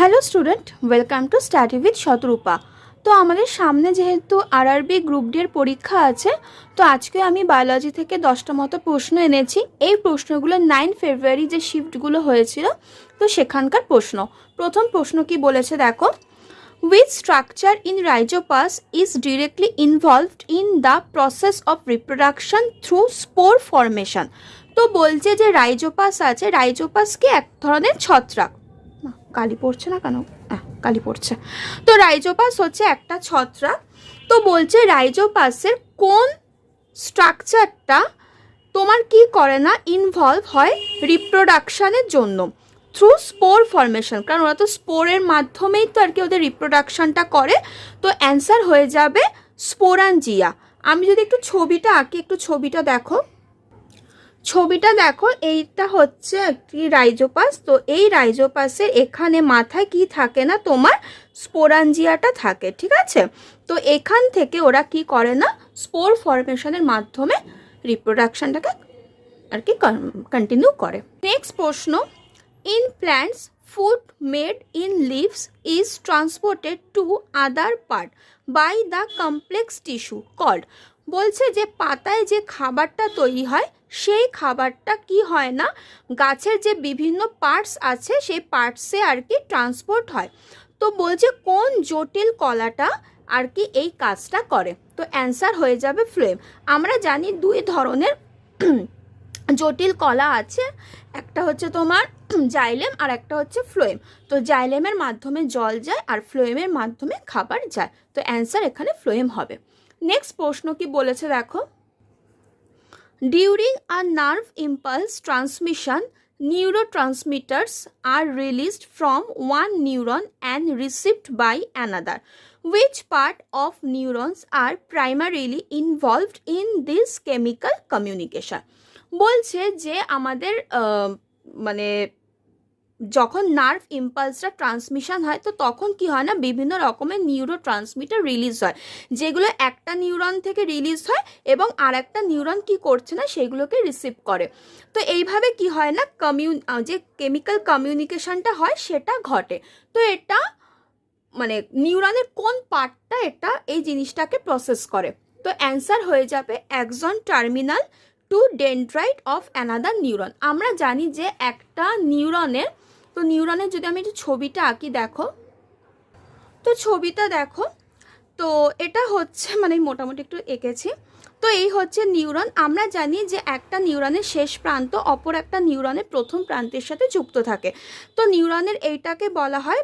Hello student, welcome to study with Shatarupa. তো আমাদের সামনে যেহেতু আরআরবি গ্রুপ ডি এর পরীক্ষা আছে, তো আজকে আমি বায়োলজি থেকে 10টা মতো প্রশ্ন এনেছি। এই প্রশ্নগুলো 9 ফেব্রুয়ারি যে শিফটগুলো হয়েছিল, তো সেখানকার প্রশ্ন। প্রথম প্রশ্ন কি বলেছে দেখো, which structure in rhizopus is directly involved in the process of reproduction through spore formation? তো বলছে যে রাইজোপাস আছে, রাইজোপাস কি এক ধরনের ছত্রাক। কালি পড়ছে না কেন? কালি পড়ছে। তো রাইজোপাস হচ্ছে একটা ছত্রাক। তো বলছে রাইজোপাসের কোন স্ট্রাকচারটা তোমার কি করে না, ইনভলভ হয় রিপ্রোডাকশানের জন্য থ্রু স্পোর ফরমেশন, কারণ ওরা তো স্পোরের মাধ্যমেই তো আর কি ওদের রিপ্রোডাকশানটা করে। তো অ্যান্সার হয়ে যাবে স্পোরাঞ্জিয়া। আমি যদি একটু ছবিটা আঁকি, একটু ছবিটা দেখো, এইটা হচ্ছে একটি রাইজোপাস। তো এই রাইজোপাসের এখানে মাথায় কি থাকে না, তোমার স্পোরাঞ্জিয়াটা থাকে, ঠিক আছে। তো এখান থেকে ওরা কি করে না, স্পোর ফরমেশনের মাধ্যমে রিপ্রোডাকশনটাকে আর কি কন্টিনিউ করে। নেক্সট প্রশ্ন, in plants food made in leaves is transported to other part by the complex tissue called. বলছে যে পাতায় যে খাবারটা তৈরি হয়, সেই খাবারটা কি হয় না, গাছের যে বিভিন্ন পার্টস আছে সেই পার্টসে আর কি ট্রান্সপোর্ট হয়। তো বলছে কোন জটিল কলাটা আর কি এই কাজটা করে। তো অ্যান্সার হয়ে যাবে ফ্লোয়েম। আমরা জানি দুই ধরনের জটিল কলা আছে, একটা হচ্ছে তোমার জাইলেম আর একটা হচ্ছে ফ্লোয়েম। তো জাইলেমের মাধ্যমে জল যায় আর ফ্লোয়েমের মাধ্যমে খাবার যায়। তো অ্যান্সার এখানে ফ্লোয়েম হবে। নেক্সট প্রশ্ন কি বলেছে দেখো, during a nerve impulse transmission neurotransmitters are released from one neuron and received by another. Which part of neurons are primarily involved in this chemical communication? বলছে যে আমাদের মানে যখন নার্ভ ইম্পালসটা ট্রান্সমিশন হয়, তো তখন কি হয় না, বিভিন্ন রকমের নিউরো ট্রান্সমিটার রিলিজ হয়, যেগুলো একটা নিউরন থেকে রিলিজ হয় এবং আর একটা নিউরন কি করছে না, সেগুলোকে রিসিভ করে। তো এইভাবে কি হয় না, যে কেমিক্যাল কমিউনিকেশনটা হয় সেটা ঘটে। তো এটা মানে নিউরনের কোন পার্টটা এটা এই জিনিসটাকে প্রসেস করে। তো অ্যান্সার হয়ে যাবে axon terminal to dendrite of another neuron. আমরা জানি যে একটা নিউরনের, তো নিউরনের যদি আমি একটু ছবিটা আঁকি দেখো, তো ছবিটা দেখো, তো এটা হচ্ছে মানে মোটামুটি একটু এঁকেছি। তো এই হচ্ছে নিউরন। আমরা জানি যে একটা নিউরনের শেষ প্রান্ত অপর একটা নিউরনের প্রথম প্রান্তের সাথে যুক্ত থাকে। তো নিউরনের এইটাকে বলা হয়